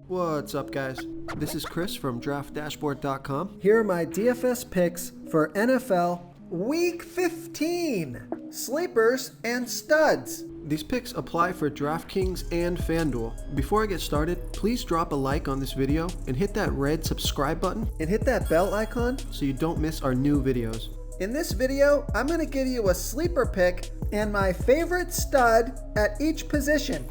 What's up, guys? This is Chris from DraftDashboard.com. Here are my DFS picks for NFL Week 15. Sleepers and studs. These picks apply for DraftKings and FanDuel. Before I get started, please drop a like on this video and hit that red subscribe button And hit that bell icon so you don't miss our new videos. In this video, I'm going to give you a sleeper pick and my favorite stud at each position.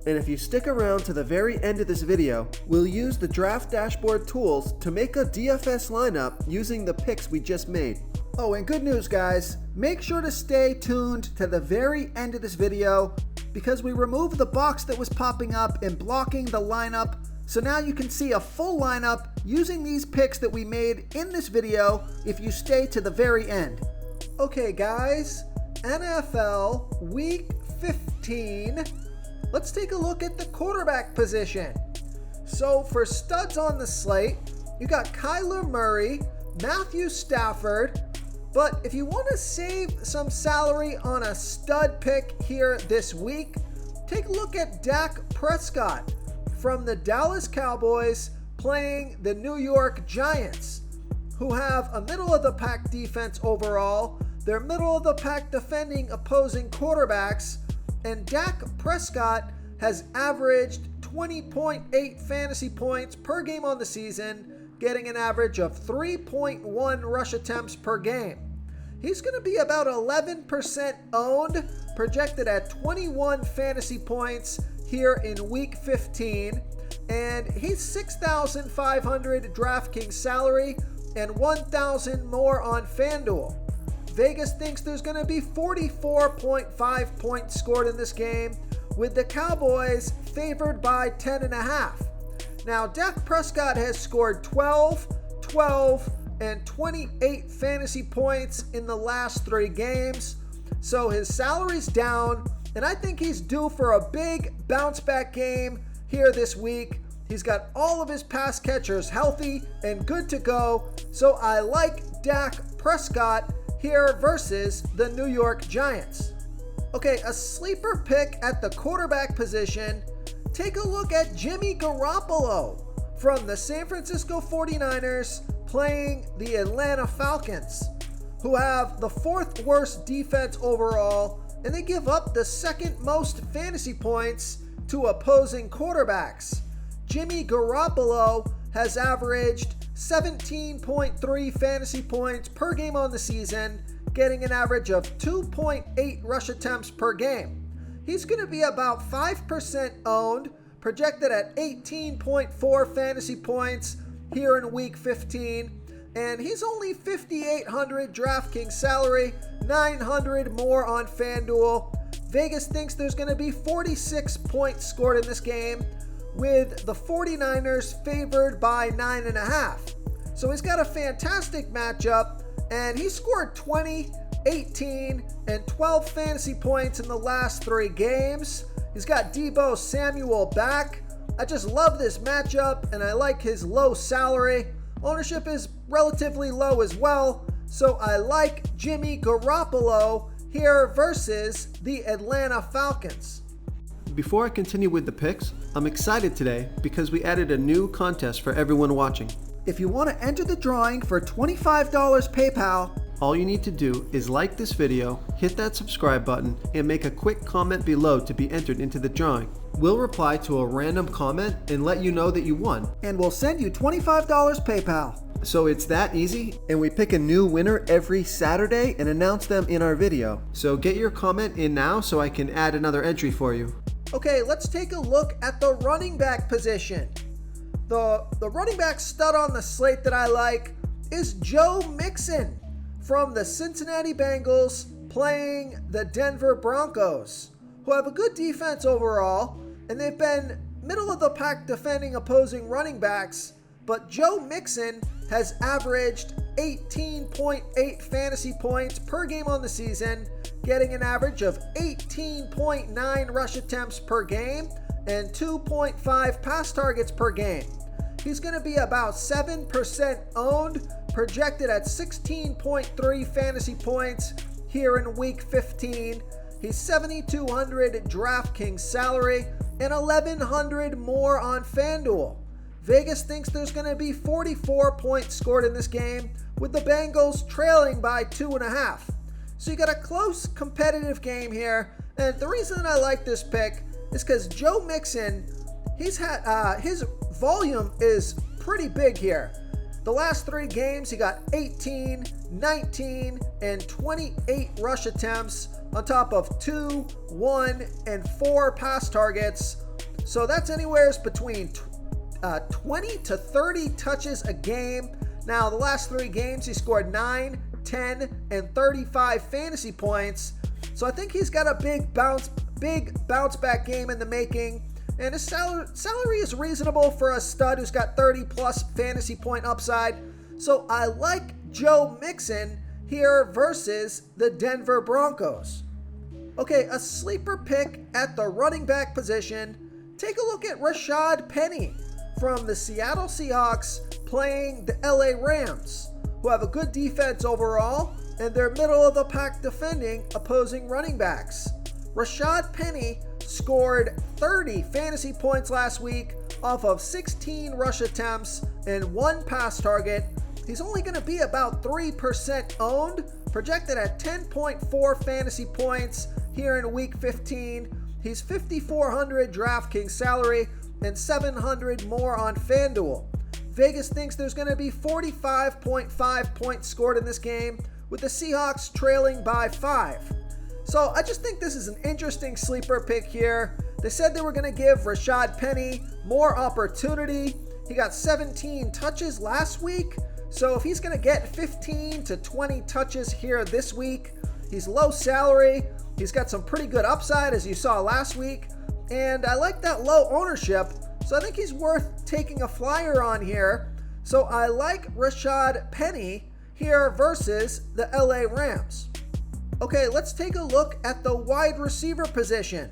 And if you stick around to the very end of this video, we'll use the Draft Dashboard tools to make a DFS lineup using the picks we just made. Oh, and good news, guys. Make sure to stay tuned to the very end of this video because we removed the box that was popping up and blocking the lineup. So now you can see a full lineup using these picks that we made in this video if you stay to the very end. Okay, guys, NFL Week 15. Let's take a look at the quarterback position. So for studs on the slate, you got Kyler Murray, Matthew Stafford, but if you want to save some salary on a stud pick here this week, take a look at Dak Prescott from the Dallas Cowboys playing the New York Giants, who have a middle-of-the-pack defense overall. They're middle-of-the-pack defending opposing quarterbacks, and Dak Prescott has averaged 20.8 fantasy points per game on the season, getting an average of 3.1 rush attempts per game. He's going to be about 11% owned, projected at 21 fantasy points here in Week 15, and he's $6,500 DraftKings salary and $1,000 more on FanDuel. Vegas thinks there's going to be 44.5 points scored in this game, with the Cowboys favored by 10.5. Now, Dak Prescott has scored 12, and 28 fantasy points in the last 3 games, so his salary's down, and I think he's due for a big bounce-back game here this week. He's got all of his pass catchers healthy and good to go, so I like Dak Prescott here versus the New York Giants. Okay, a sleeper pick at the quarterback position. Take a look at Jimmy Garoppolo from the San Francisco 49ers playing the Atlanta Falcons, who have the 4th worst defense overall, and they give up the 2nd most fantasy points to opposing quarterbacks. Jimmy Garoppolo has averaged 17.3 fantasy points per game on the season, getting an average of 2.8 rush attempts per game. He's going to be about 5% owned, projected at 18.4 fantasy points here in Week 15, and he's only $5,800 DraftKings salary, $900 more on FanDuel. Vegas thinks there's going to be 46 points scored in this game, with the 49ers favored by 9.5. So he's got a fantastic matchup, and he scored 20, 18, and 12 fantasy points in the last 3 games. He's got Deebo Samuel back. I just love this matchup, and I like his low salary. Ownership is relatively low as well, so I like Jimmy Garoppolo here versus the Atlanta Falcons. Before I continue with the picks, I'm excited today because we added a new contest for everyone watching. If you want to enter the drawing for $25 PayPal, all you need to do is like this video, hit that subscribe button, and make a quick comment below to be entered into the drawing. We'll reply to a random comment and let you know that you won. And we'll send you $25 PayPal. So it's that easy, and we pick a new winner every Saturday and announce them in our video. So get your comment in now so I can add another entry for you. Okay, let's take a look at the running back position. The running back stud on the slate that I like is Joe Mixon from the Cincinnati Bengals playing the Denver Broncos, who have a good defense overall, and they've been middle of the pack defending opposing running backs, but Joe Mixon has averaged 18.8 fantasy points per game on the season, getting an average of 18.9 rush attempts per game and 2.5 pass targets per game. He's going to be about 7% owned, projected at 16.3 fantasy points here in Week 15. He's $7,200 DraftKings salary and $1,100 more on FanDuel. Vegas thinks there's going to be 44 points scored in this game, with the Bengals trailing by 2.5. So you got a close, competitive game here, and the reason I like this pick is because Joe Mixon, his volume is pretty big here. The last 3 games, he got 18, 19, and 28 rush attempts on top of 2, 1, and 4 pass targets. So that's anywhere between 20 to 30 touches a game. Now, the last 3 games, he scored 9, 10, and 35 fantasy points. So I think he's got a big bounce back game in the making. And his salary is reasonable for a stud who's got 30 plus fantasy point upside. So I like Joe Mixon here versus the Denver Broncos. Okay, a sleeper pick at the running back position. Take a look at Rashad Penny from the Seattle Seahawks playing the LA Rams, who have a good defense overall, and they're middle of the pack defending opposing running backs. Rashad Penny scored 30 fantasy points last week off of 16 rush attempts and 1 pass target. He's only going to be about 3% owned, projected at 10.4 fantasy points here in week 15. He's $5,400 DraftKings salary and $700 more on FanDuel. Vegas thinks there's going to be 45.5 points scored in this game, with the Seahawks trailing by 5. So I just think this is an interesting sleeper pick here. They said they were going to give Rashad Penny more opportunity. He got 17 touches last week. So if he's going to get 15 to 20 touches here this week, he's low salary. He's got some pretty good upside, as you saw last week. And I like that low ownership. So I think he's worth taking a flyer on here. So I like Rashad Penny here versus the LA Rams. Okay, let's take a look at the wide receiver position.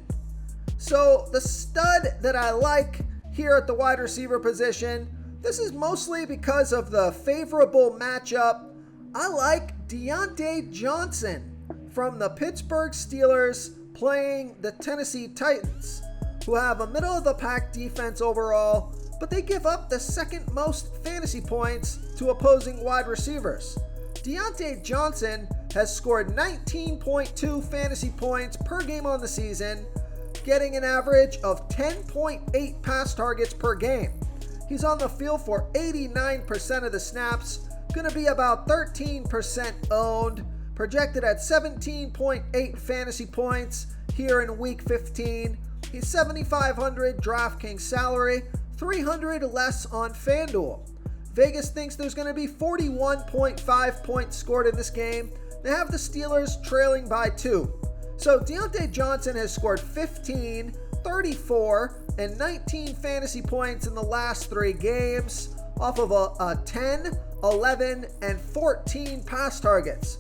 So the stud that I like here at the wide receiver position, this is mostly because of the favorable matchup. I like Deontay Johnson from the Pittsburgh Steelers playing the Tennessee Titans, who have a middle-of-the-pack defense overall, but they give up the second most fantasy points to opposing wide receivers. Deontay Johnson has scored 19.2 fantasy points per game on the season, getting an average of 10.8 pass targets per game. He's on the field for 89% of the snaps, going to be about 13% owned, projected at 17.8 fantasy points here in week 15. He's $7,500 DraftKings salary, $300 less on FanDuel. Vegas thinks there's going to be 41.5 points scored in this game. They have the Steelers trailing by 2. So Deontay Johnson has scored 15, 34, and 19 fantasy points in the last 3 games off of a 10, 11, and 14 pass targets.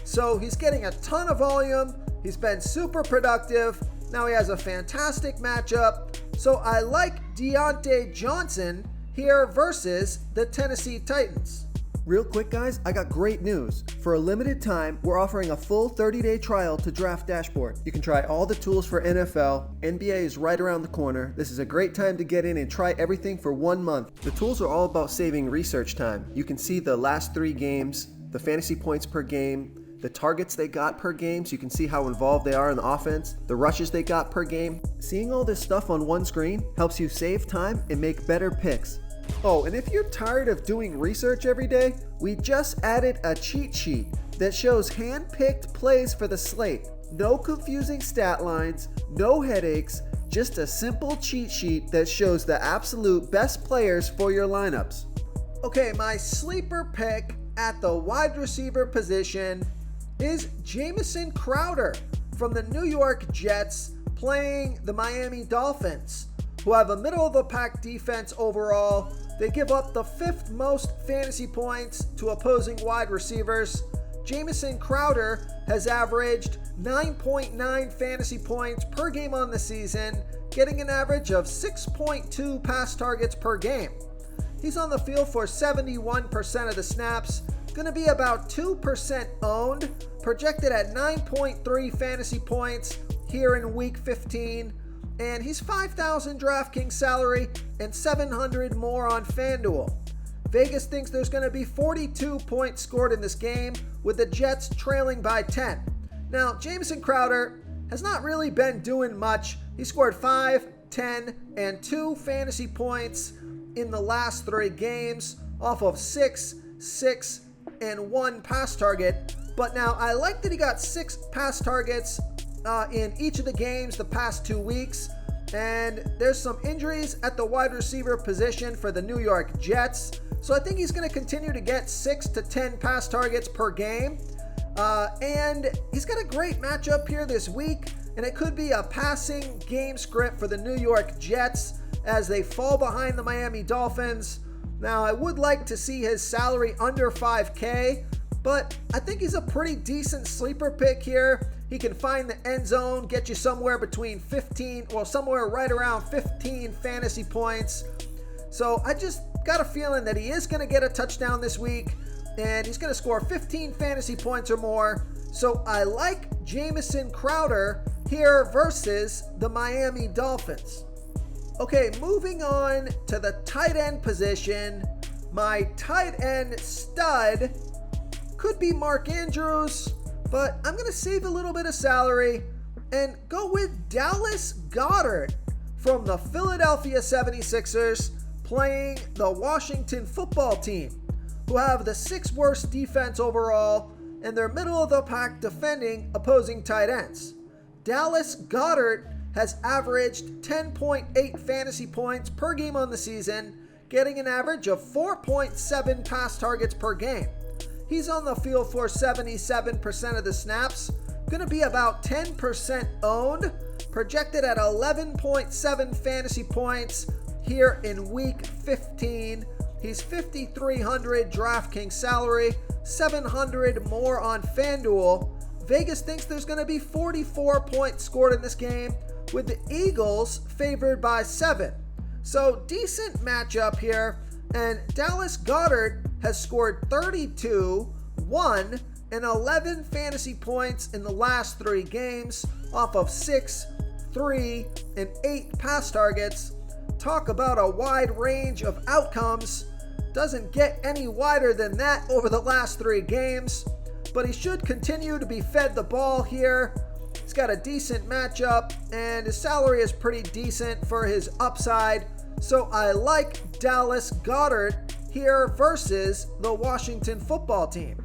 So he's getting a ton of volume. He's been super productive. Now he has a fantastic matchup. So I like Deontay Johnson here versus the Tennessee Titans. Real quick, guys, I got great news. For a limited time, we're offering a full 30-day trial to Draft Dashboard. You can try all the tools for NFL. NBA is right around the corner. This is a great time to get in and try everything for 1 month. The tools are all about saving research time. You can see the last 3 games, the fantasy points per game, the targets they got per game, so you can see how involved they are in the offense, the rushes they got per game. Seeing all this stuff on one screen helps you save time and make better picks. Oh, and if you're tired of doing research every day, we just added a cheat sheet that shows hand-picked plays for the slate. No confusing stat lines, no headaches, just a simple cheat sheet that shows the absolute best players for your lineups. Okay, my sleeper pick at the wide receiver position is Jamison Crowder from the New York Jets playing the Miami Dolphins, who have a middle-of-the-pack defense overall. They give up the 5th most fantasy points to opposing wide receivers. Jamison Crowder has averaged 9.9 fantasy points per game on the season, getting an average of 6.2 pass targets per game. He's on the field for 71% of the snaps, going to be about 2% owned, projected at 9.3 fantasy points here in week 15. and he's 5,000 DraftKings salary and 700 more on FanDuel. Vegas thinks there's going to be 42 points scored in this game, with the Jets trailing by 10. Now, Jamison Crowder has not really been doing much. He scored 5, 10, and 2 fantasy points in the last 3 games off of 6, 6, and 1 pass target. But now I like that he got 6 pass targets in each of the games the past 2 weeks. And there's some injuries at the wide receiver position for the New York Jets. So I think he's going to continue to get 6 to 10 pass targets per game. And he's got a great matchup here this week. And it could be a passing game script for the New York Jets as they fall behind the Miami Dolphins. Now, I would like to see his salary under $5K, but I think he's a pretty decent sleeper pick here. He can find the end zone, get you somewhere between 15, well, somewhere right around 15 fantasy points. So I just got a feeling that he is going to get a touchdown this week, and he's going to score 15 fantasy points or more. So I like Jamison Crowder here versus the Miami Dolphins. Okay, moving on to the tight end position. My tight end stud could be Mark Andrews, but I'm going to save a little bit of salary and go with Dallas Goedert from the Philadelphia 76ers playing the Washington football team, who have the 6th worst defense overall, and they're middle of the pack defending opposing tight ends. Dallas Goedert has averaged 10.8 fantasy points per game on the season, getting an average of 4.7 pass targets per game. He's on the field for 77% of the snaps, going to be about 10% owned, projected at 11.7 fantasy points here in week 15. He's 5,300 DraftKings salary, 700 more on FanDuel. Vegas thinks there's going to be 44 points scored in this game, with the Eagles favored by 7. So decent matchup here, and Dallas Goedert has scored 32, 1, and 11 fantasy points in the last 3 games off of 6, 3, and 8 pass targets. Talk about a wide range of outcomes. Doesn't get any wider than that over the last 3 games, but he should continue to be fed the ball here. He's got a decent matchup, and his salary is pretty decent for his upside. So I like Dallas Goedert here versus the Washington football team.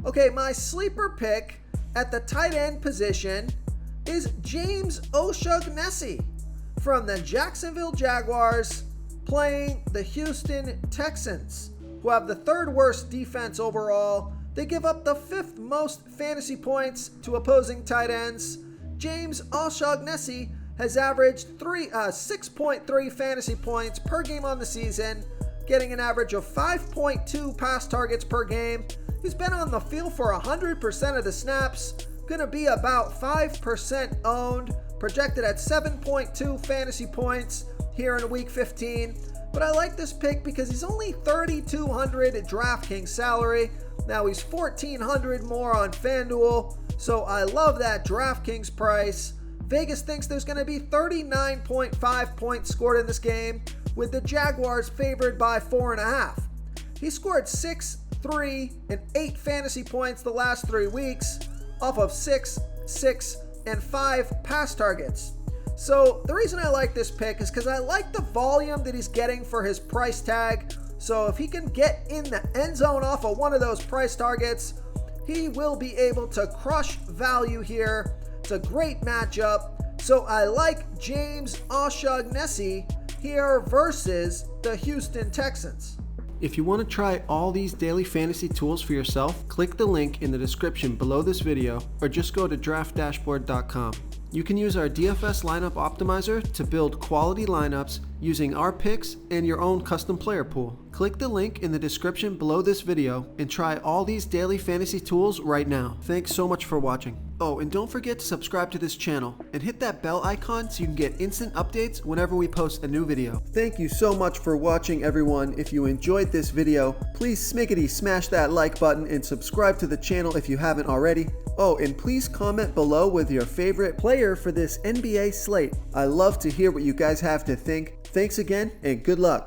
Okay, my sleeper pick at the tight end position is James O'Shaughnessy from the Jacksonville Jaguars playing the Houston Texans, who have the 3rd worst defense overall. They give up the 5th most fantasy points to opposing tight ends. James O'Shaughnessy has averaged 6.3 fantasy points per game on the season, getting an average of 5.2 pass targets per game. He's been on the field for 100% of the snaps, going to be about 5% owned, projected at 7.2 fantasy points here in week 15. But I like this pick because he's only 3,200 at DraftKings salary. Now he's 1,400 more on FanDuel, so I love that DraftKings price. Vegas thinks there's going to be 39.5 points scored in this game, with the Jaguars favored by 4.5. He scored 6, 3, and 8 fantasy points the last 3 weeks off of 6, 6, and 5 pass targets. So the reason I like this pick is because I like the volume that he's getting for his price tag. So if he can get in the end zone off of one of those price targets, he will be able to crush value here. It's a great matchup. So I like James O'Shaughnessy here versus the Houston Texans. If you want to try all these daily fantasy tools for yourself, click the link in the description below this video or just go to draftdashboard.com. You can use our DFS lineup optimizer to build quality lineups using our picks and your own custom player pool. Click the link in the description below this video and try all these daily fantasy tools right now. Thanks so much for watching. Oh, and don't forget to subscribe to this channel and hit that bell icon so you can get instant updates whenever we post a new video. Thank you so much for watching, everyone. If you enjoyed this video, please smackety smash that like button and subscribe to the channel if you haven't already. Oh, and please comment below with your favorite player for this NBA slate. I love to hear what you guys have to think. Thanks again, and good luck.